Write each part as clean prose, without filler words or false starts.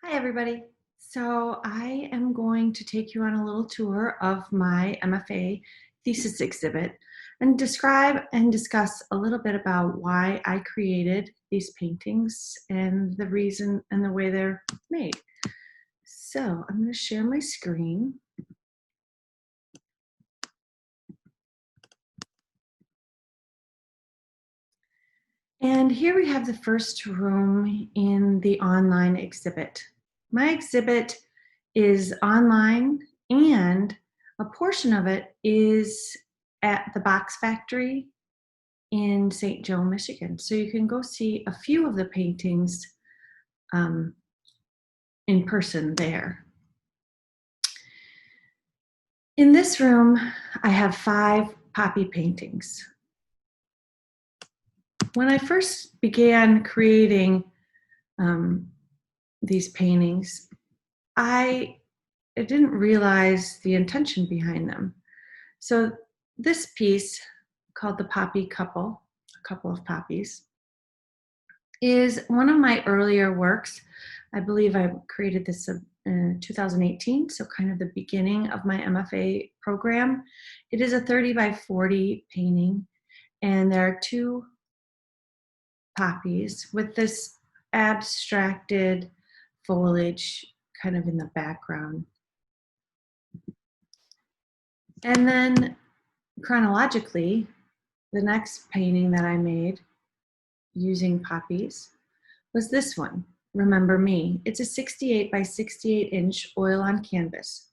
Hi, everybody. So I am going to take you on a little tour of my MFA thesis exhibit and describe and discuss a little bit about why I created these paintings and the reason and the way they're made. So I'm going to share my screen. And here we have the first room in the online exhibit. My exhibit is online, and a portion of it is at the Box Factory in St. Joe, Michigan. So you can go see a few of the paintings in person there. In this room, I have 5 poppy paintings. When I first began creating these paintings, I didn't realize the intention behind them. So this piece, called the Poppy Couple, a couple of poppies, is one of my earlier works. I believe I created this in 2018, so kind of the beginning of my MFA program. It is a 30 by 40 painting, and there are 2 poppies with this abstracted foliage kind of in the background. And then chronologically, the next painting that I made using poppies was this one, Remember Me. It's a 68 by 68 inch oil on canvas.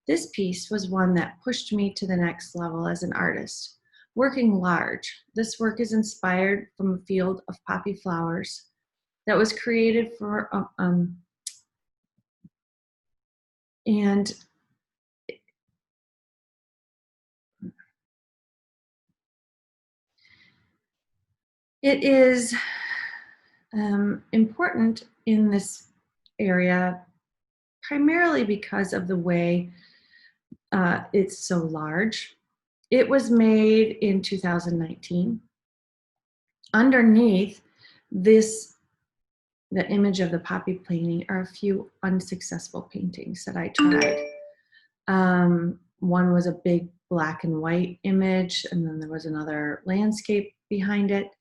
This piece was one that pushed me to the next level as an artist. Working large, this work is inspired from a field of poppy flowers that was created for, and it is important in this area primarily because of the way it's so large. It was made in 2019. Underneath this, the image of the poppy painting, are a few unsuccessful paintings that I tried. One was a big black and white image, and then there was another landscape behind it.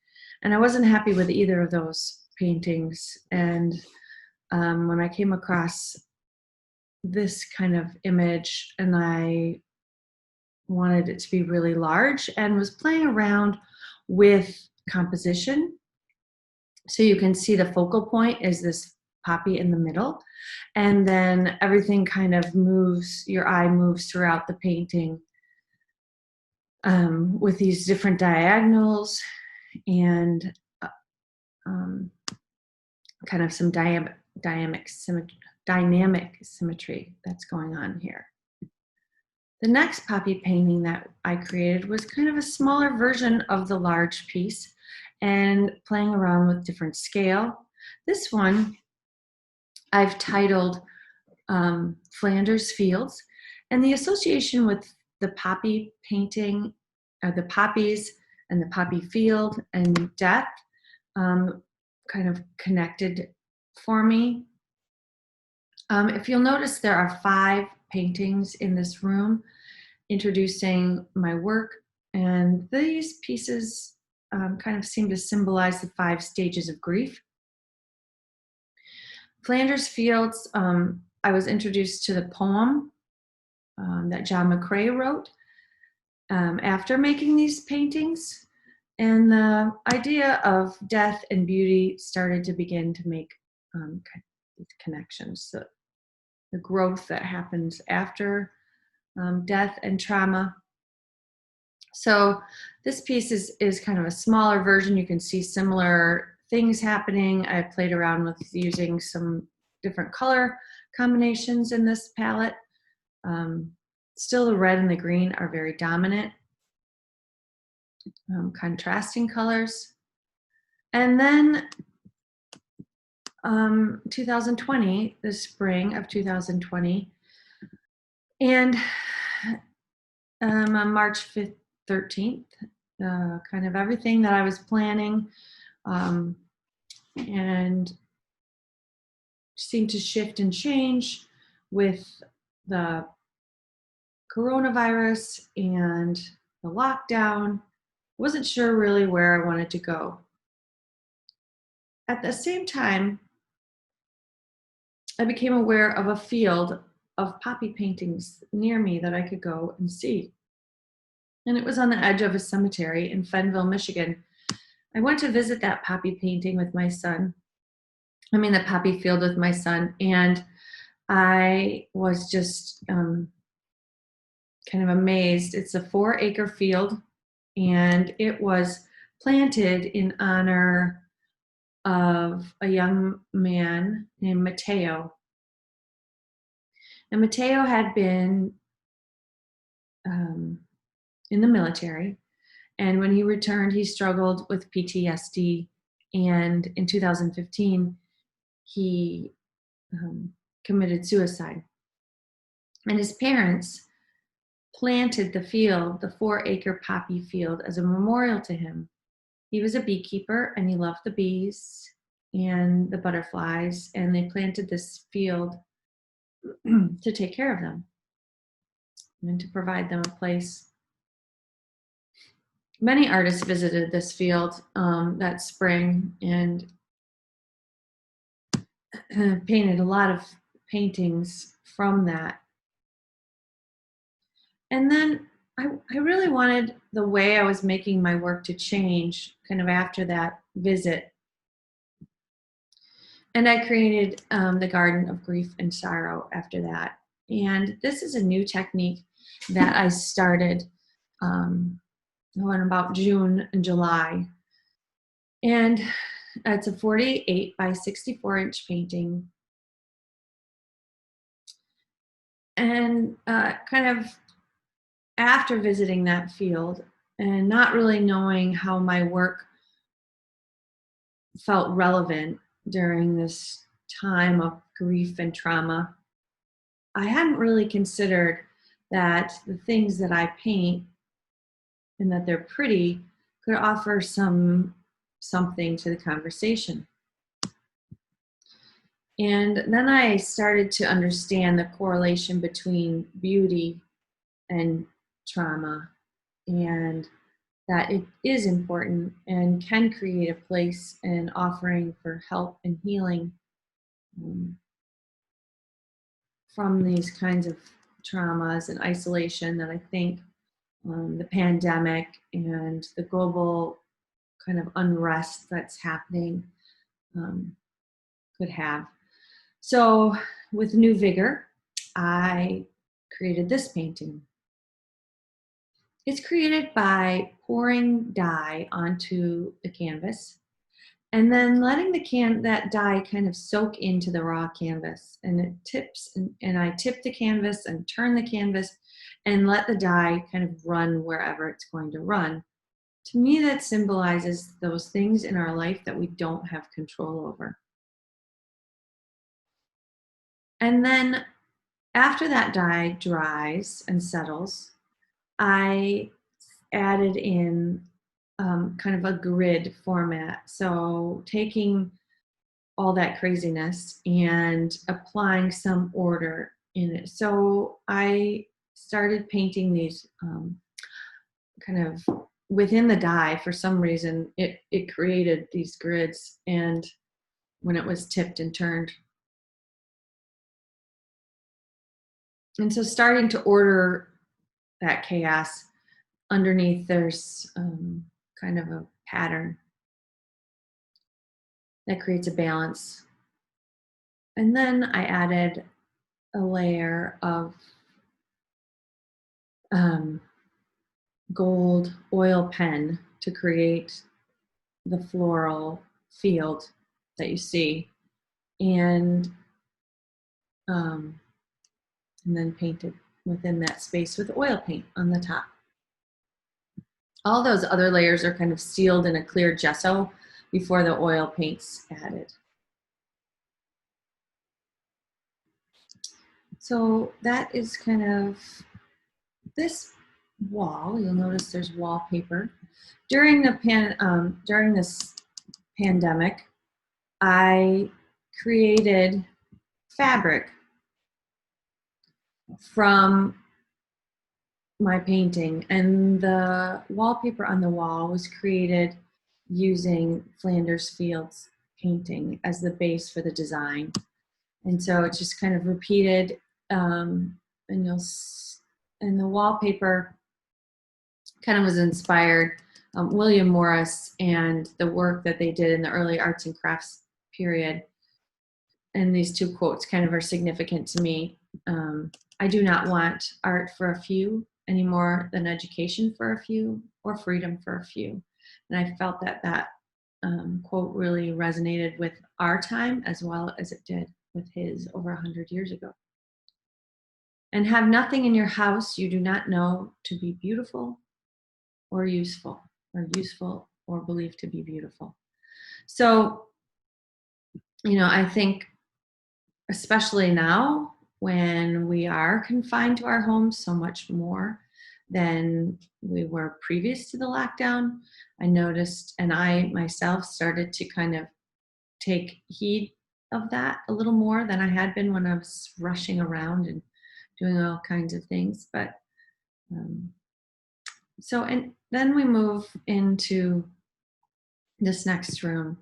And I wasn't happy with either of those paintings. And when I came across this kind of image, and I wanted it to be really large, and was playing around with composition. So you can see the focal point is this poppy in the middle, and then everything kind of moves, your eye moves throughout the painting with these different diagonals and kind of some dynamic symmetry that's going on here. The next poppy painting that I created was kind of a smaller version of the large piece and playing around with different scale. This one I've titled Flanders Fields, and the association with the poppy painting, the poppies and the poppy field and death kind of connected for me. If you'll notice, there are 5 paintings in this room introducing my work, and these pieces kind of seem to symbolize the 5 stages of grief. Flanders Fields, I was introduced to the poem that John McCrae wrote after making these paintings, and the idea of death and beauty started to begin to make these connections. So the growth that happens after death and trauma. So this piece is kind of a smaller version. You can see similar things happening. I played around with using some different color combinations in this palette. Still, the red and the green are very dominant, contrasting colors. And then 2020, the spring of 2020, and on March 5th, 13th, kind of everything that I was planning and seemed to shift and change with the coronavirus and the lockdown. Wasn't sure really where I wanted to go. At the same time, I became aware of a field of poppy paintings near me that I could go and see. And it was on the edge of a cemetery in Fenville, Michigan. I went to visit that poppy painting with my son. The poppy field with my son. And I was just kind of amazed. It's a 4-acre field, and it was planted in honor of a young man named Matteo. And Matteo had been in the military, and when he returned, he struggled with PTSD, and in 2015, he committed suicide. And his parents planted the field, the 4-acre poppy field, as a memorial to him. He was a beekeeper, and he loved the bees and the butterflies, and they planted this field to take care of them and to provide them a place. Many artists visited this field that spring and painted a lot of paintings from that. And then I really wanted the way I was making my work to change kind of after that visit. And I created the Garden of Grief and Sorrow after that. And this is a new technique that I started in about June and July. And it's a 48 by 64 inch painting. And kind of after visiting that field and not really knowing how my work felt relevant during this time of grief and trauma, I hadn't really considered that the things that I paint and that they're pretty could offer something to the conversation. And then I started to understand the correlation between beauty and trauma, and that it is important and can create a place and offering for help and healing from these kinds of traumas and isolation that I think the pandemic and the global kind of unrest that's happening could have. So with new vigor, I created this painting. It's created by pouring dye onto the canvas and then letting that dye kind of soak into the raw canvas. And it tips, and I tip the canvas and turn the canvas and let the dye kind of run wherever it's going to run. To me, that symbolizes those things in our life that we don't have control over. And then after that dye dries and settles, I added in kind of a grid format. So taking all that craziness and applying some order in it. So I started painting these kind of within the dye. For some reason, it created these grids, and when it was tipped and turned. And so starting to order that chaos, underneath there's kind of a pattern that creates a balance. And then I added a layer of gold oil pen to create the floral field that you see, and then painted within that space with oil paint on the top. All those other layers are kind of sealed in a clear gesso before the oil paint's added. So that is kind of this wall. You'll notice there's wallpaper. During this pandemic, I created fabric from my painting, and the wallpaper on the wall was created using Flanders Fields painting as the base for the design. And so it's just kind of repeated, and and the wallpaper kind of was inspired William Morris and the work that they did in the early arts and crafts period. And these two quotes kind of are significant to me. I do not want art for a few any more than education for a few or freedom for a few. And I felt that that quote really resonated with our time as well as it did with his over 100 years ago. And have nothing in your house you do not know to be beautiful or useful or believed to be beautiful. So, I think especially now when we are confined to our homes so much more than we were previous to the lockdown, I noticed, and I myself started to kind of take heed of that a little more than I had been when I was rushing around and doing all kinds of things. But um, and then we move into this next room.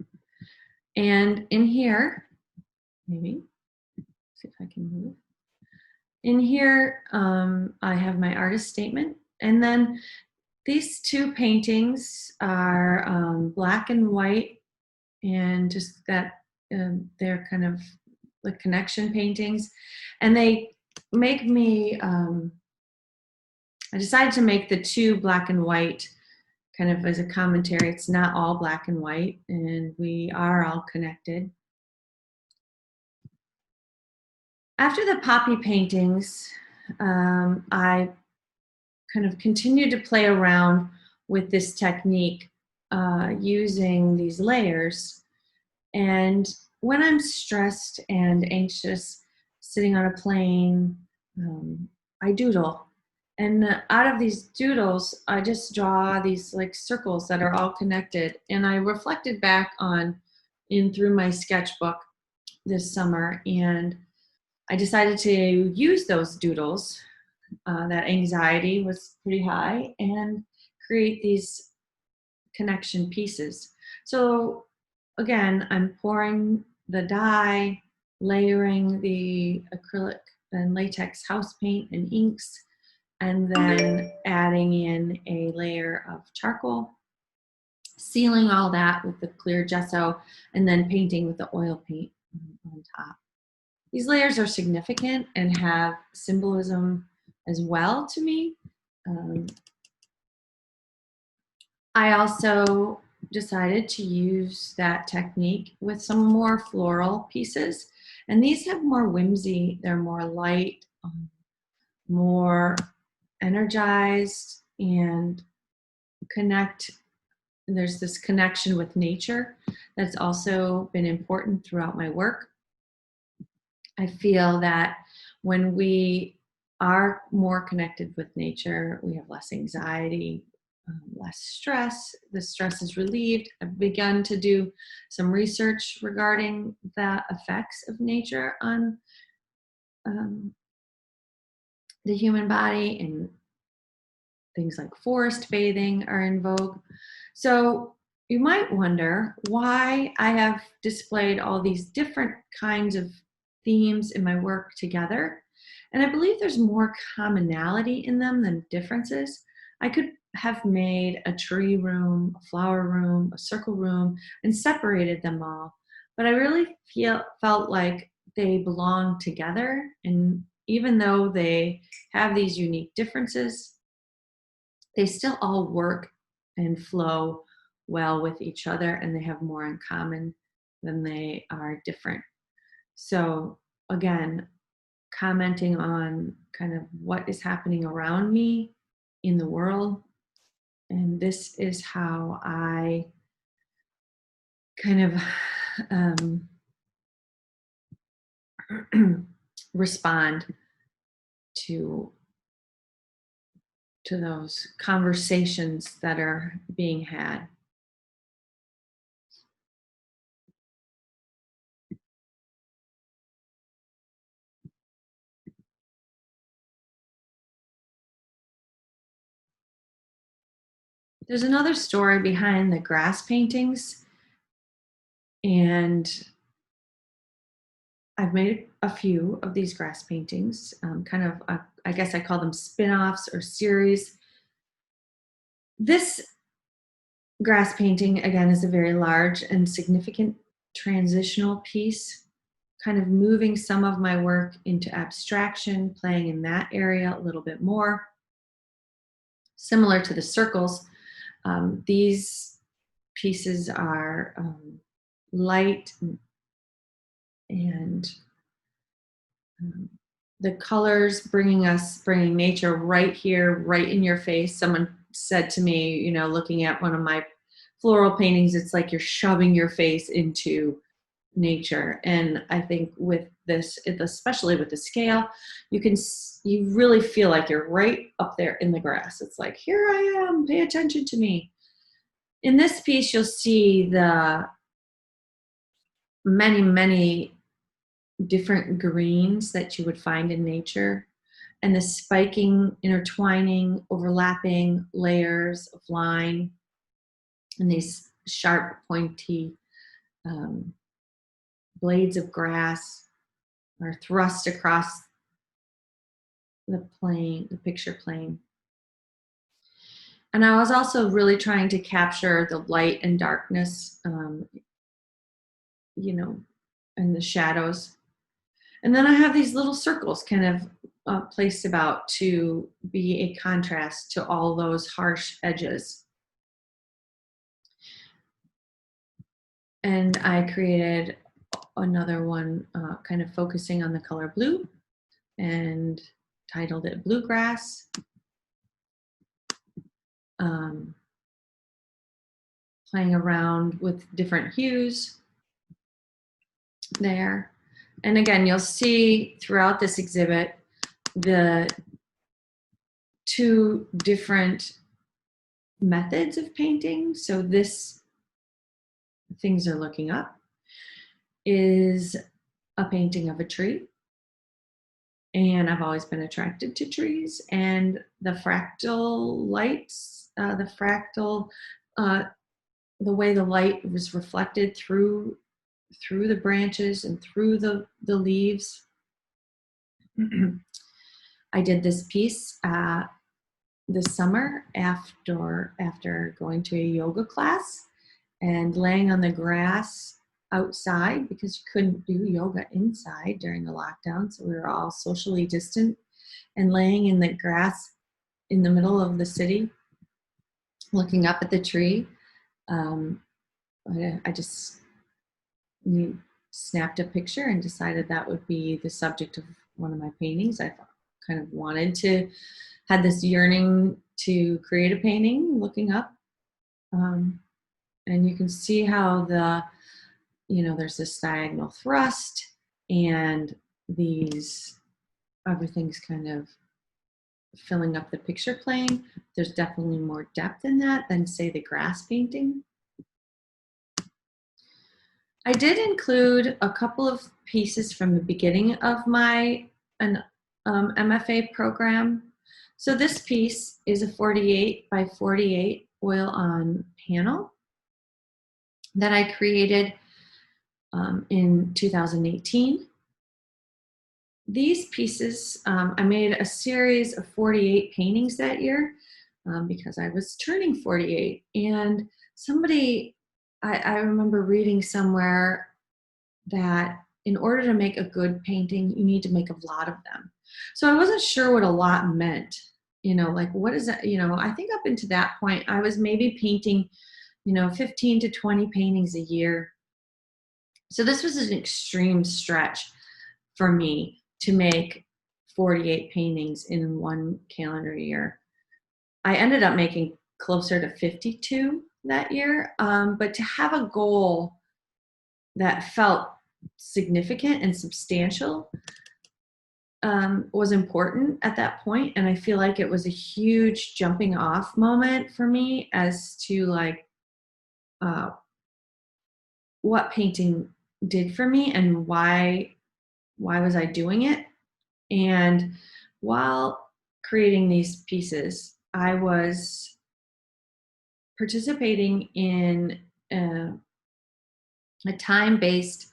And in here, maybe, see if I can move. In here, I have my artist statement. And then these two paintings are black and white, and just that they're kind of like connection paintings. And they make me, I decided to make the two black and white kind of as a commentary. It's not all black and white, and we are all connected. After the poppy paintings, I kind of continued to play around with this technique using these layers. And when I'm stressed and anxious, sitting on a plane, I doodle. And out of these doodles, I just draw these like circles that are all connected. And I reflected back through my sketchbook this summer, and I decided to use those doodles. That anxiety was pretty high, and create these connection pieces. So again, I'm pouring the dye, layering the acrylic and latex house paint and inks, and then adding in a layer of charcoal, sealing all that with the clear gesso, and then painting with the oil paint on top. These layers are significant and have symbolism as well to me. I also decided to use that technique with some more floral pieces. And these have more whimsy, they're more light, more energized, and there's this connection with nature that's also been important throughout my work. I feel that when we are more connected with nature, we have less anxiety, less stress. The stress is relieved. I've begun to do some research regarding the effects of nature on the human body, and things like forest bathing are in vogue. So you might wonder why I have displayed all these different kinds of themes in my work together. And I believe there's more commonality in them than differences. I could have made a tree room, a flower room, a circle room, and separated them all. But I really felt like they belong together. And even though they have these unique differences, they still all work and flow well with each other, and they have more in common than they are different. So again, commenting on kind of what is happening around me in the world, and this is how I kind of respond to those conversations that are being had. There's another story behind the grass paintings, and I've made a few of these grass paintings, kind of, I guess I call them spin-offs or series. This grass painting, again, is a very large and significant transitional piece, kind of moving some of my work into abstraction, playing in that area a little bit more. Similar to the circles, these pieces are light and um, the colors bringing nature right here, right in your face. Someone said to me, looking at one of my floral paintings, it's like you're shoving your face into nature. And I think with this, especially with the scale, you really feel like you're right up there in the grass. It's like, here I am, pay attention to me. In this piece, you'll see the many different greens that you would find in nature, and the spiking, intertwining, overlapping layers of line, and these sharp, pointy blades of grass are thrust across the picture plane. And I was also really trying to capture the light and darkness, and the shadows. And then I have these little circles kind of placed about to be a contrast to all those harsh edges. And I created another one kind of focusing on the color blue and titled it Bluegrass. Playing around with different hues there. And again, you'll see throughout this exhibit the two different methods of painting. So this, Things Are Looking Up, is a painting of a tree. And I've always been attracted to trees, and the fractal lights, the way the light was reflected through the branches and through the leaves. I did this piece this summer after going to a yoga class and laying on the grass outside, because you couldn't do yoga inside during the lockdown, so we were all socially distant, and laying in the grass in the middle of the city looking up at the tree. I just snapped a picture and decided that would be the subject of one of my paintings. I kind of had this yearning to create a painting looking up. And you can see how there's this diagonal thrust, and everything's kind of filling up the picture plane. There's definitely more depth in that than, say, the grass painting. I did include a couple of pieces from the beginning of my MFA program. So this piece is a 48 by 48 oil-on panel that I created in 2018. These pieces, I made a series of 48 paintings that year because I was turning 48. And I remember reading somewhere that in order to make a good painting, you need to make a lot of them. So I wasn't sure what a lot meant. Like, what is that? I think up until that point, I was maybe painting, 15 to 20 paintings a year. So this was an extreme stretch for me to make 48 paintings in one calendar year. I ended up making closer to 52 that year, but to have a goal that felt significant and substantial was important at that point. And I feel like it was a huge jumping off moment for me as to what painting did for me and why was I doing it. And while creating these pieces, I was participating in a time-based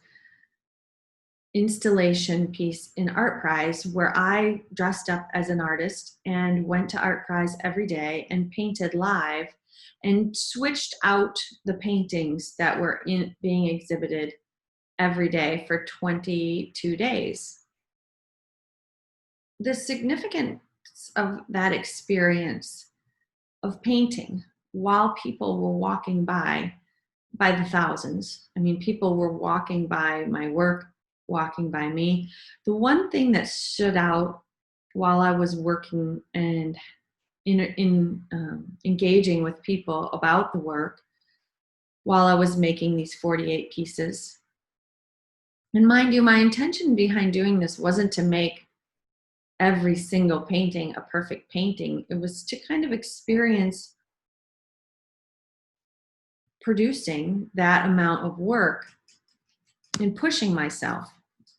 installation piece in Art Prize where I dressed up as an artist and went to Art Prize every day and painted live and switched out the paintings that were being exhibited every day for 22 days. The significance of that experience of painting while people were walking by the thousands. I mean, people were walking by my work, walking by me. The one thing that stood out while I was working and engaging with people about the work while I was making these 48 pieces. And mind you, my intention behind doing this wasn't to make every single painting a perfect painting. It was to kind of experience producing that amount of work and pushing myself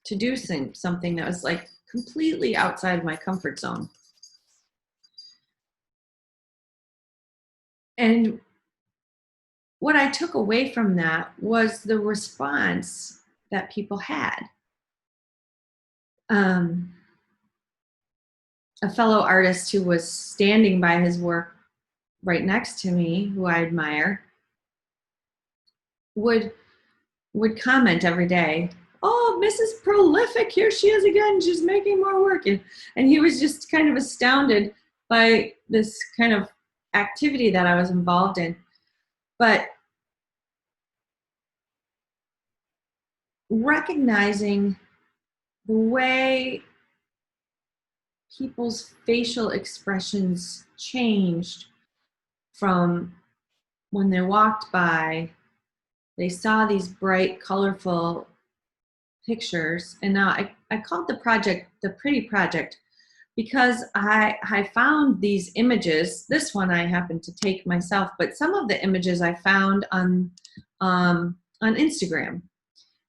to do something that was like completely outside my comfort zone. And what I took away from that was the response that people had. A fellow artist who was standing by his work right next to me, who I admire, would comment every day, "Oh, Mrs. Prolific, here she is again, she's making more work." And he was just kind of astounded by this kind of activity that I was involved in. But recognizing the way people's facial expressions changed from when they walked by, they saw these bright, colorful pictures. And now I called the project the Pretty Project because I found these images. This one I happened to take myself, but some of the images I found on Instagram.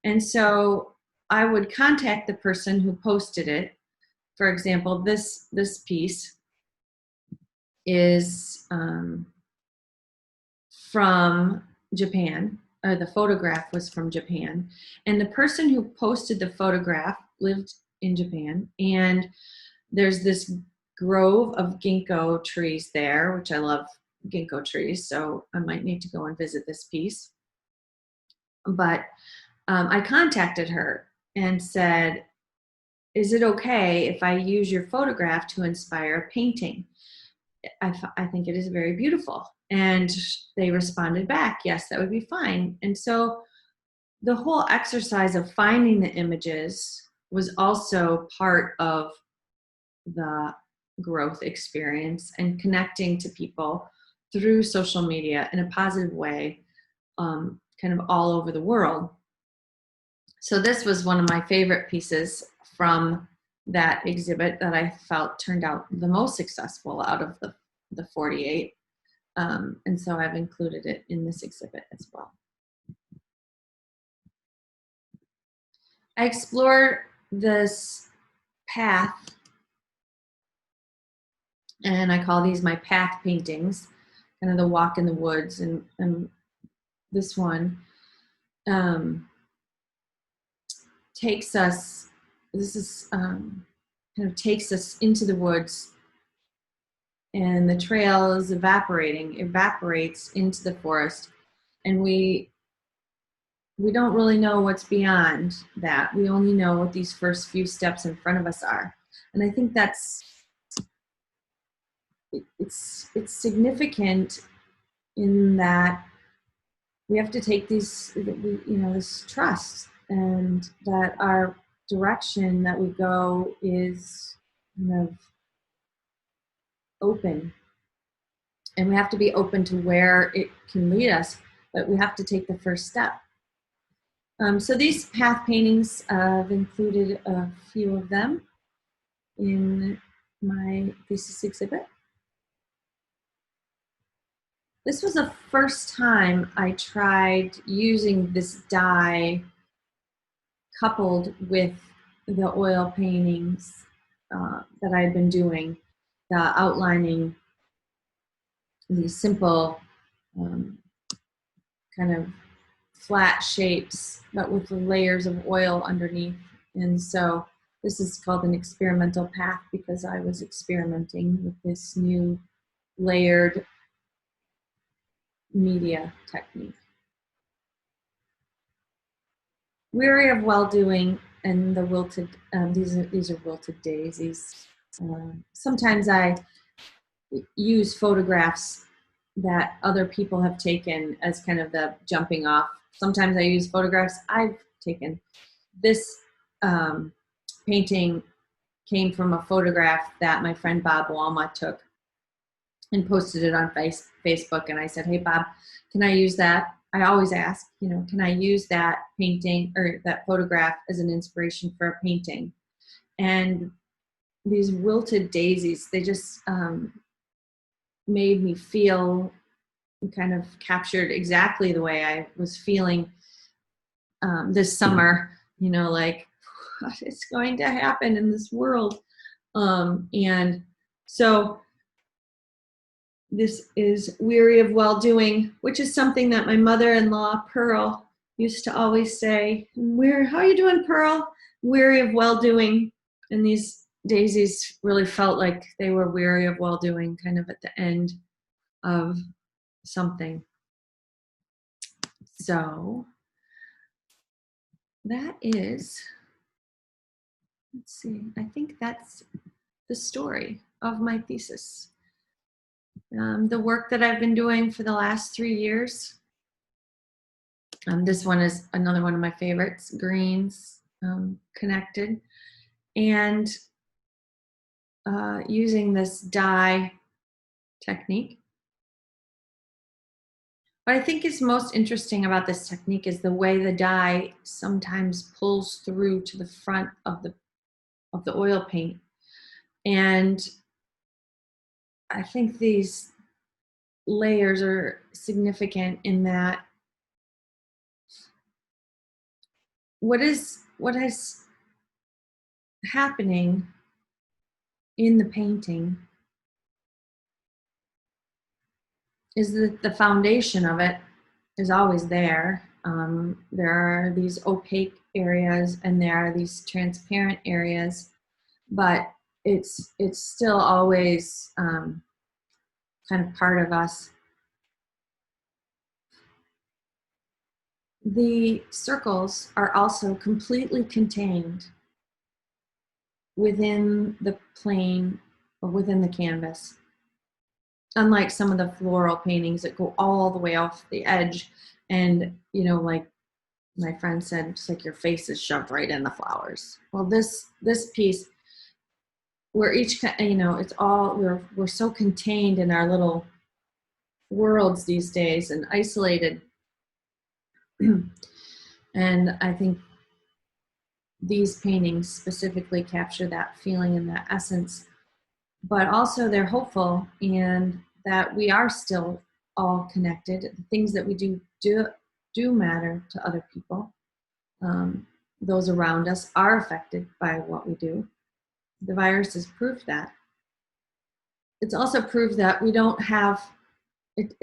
And so I would contact the person who posted it. For example, this piece is from Japan. The photograph was from Japan. And the person who posted the photograph lived in Japan. And there's this grove of ginkgo trees there, which I love ginkgo trees. So I might need to go and visit this piece. But I contacted her and said, "Is it okay if I use your photograph to inspire a painting? I think it is very beautiful." And they responded back, "Yes, that would be fine." And so the whole exercise of finding the images was also part of the growth experience and connecting to people through social media in a positive way, kind of all over the world. So this was one of my favorite pieces from that exhibit that I felt turned out the most successful out of the 48. And so I've included it in this exhibit as well. I explored this path, and I call these my path paintings, kind of the walk in the woods. And this one takes us, kind of takes us into the woods, and the trail is evaporates into the forest, and we don't really know what's beyond that. We only know what these first few steps in front of us are. And I think it's significant in that we have to take this trust, and that our direction that we go is kind of open, and we have to be open to where it can lead us, but we have to take the first step. So these path paintings, I've included a few of them in my thesis exhibit. This was the first time I tried using this dye coupled with the oil paintings that I'd been doing, the outlining these simple kind of flat shapes, but with the layers of oil underneath. And so this is called an experimental path because I was experimenting with this new layered media technique. Weary of well-doing and the wilted, these are wilted daisies. Sometimes I use photographs that other people have taken as kind of the jumping off. Sometimes I use photographs I've taken. This painting came from a photograph that my friend Bob Walma took and posted it on Facebook. And I said, hey, Bob, can I use that? I always ask, can I use that painting or that photograph as an inspiration for a painting? And these wilted daisies, they just made me feel kind of captured exactly the way I was feeling this summer, like what is going to happen in this world. And so this is Weary of Well-Doing, which is something that my mother-in-law, Pearl, used to always say, how are you doing, Pearl? Weary of well-doing. And these daisies really felt like they were weary of well-doing, kind of at the end of something. So that is, let's see, I think that's the story of my thesis. The work that I've been doing for the last 3 years. This one is another one of my favorites, greens, connected. And using this dye technique. What I think is most interesting about this technique is the way the dye sometimes pulls through to the front of the oil paint. And I think these layers are significant in that what is happening in the painting is that the foundation of it is always there. There are these opaque areas and there are these transparent areas, but it's still always kind of part of us. The circles are also completely contained within the plane or within the canvas. Unlike some of the floral paintings that go all the way off the edge and, like my friend said, it's like your face is shoved right in the flowers. Well, this piece, we're each, it's all, we're so contained in our little worlds these days and isolated. And I think these paintings specifically capture that feeling and that essence, but also they're hopeful and that we are still all connected. The things that we do matter to other people. Those around us are affected by what we do. The virus has proved that. It's also proved that we don't have, it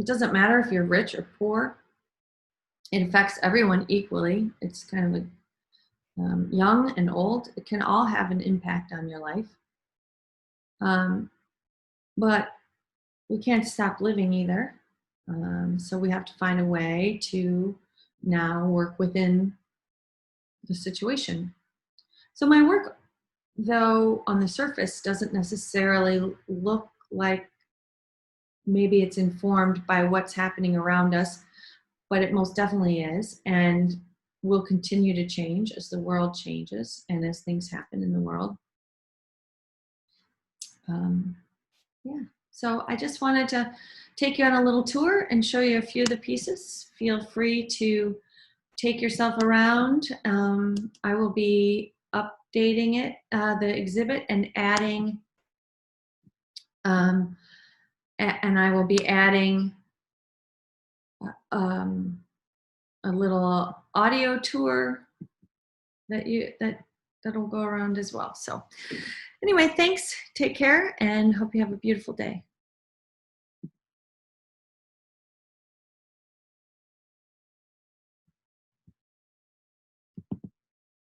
doesn't matter if you're rich or poor. It affects everyone equally. It's kind of young and old. It can all have an impact on your life. But we can't stop living either. So we have to find a way to now work within the situation. So my work, though, on the surface doesn't necessarily look like maybe it's informed by what's happening around us, but it most definitely is, and will continue to change as the world changes and as things happen in the world. Yeah, so I just wanted to take you on a little tour and show you a few of the pieces. Feel free to take yourself around. I will be updating it, the exhibit, and adding, and I will be adding a little audio tour that'll go around as well. So anyway, thanks, take care, and hope you have a beautiful day.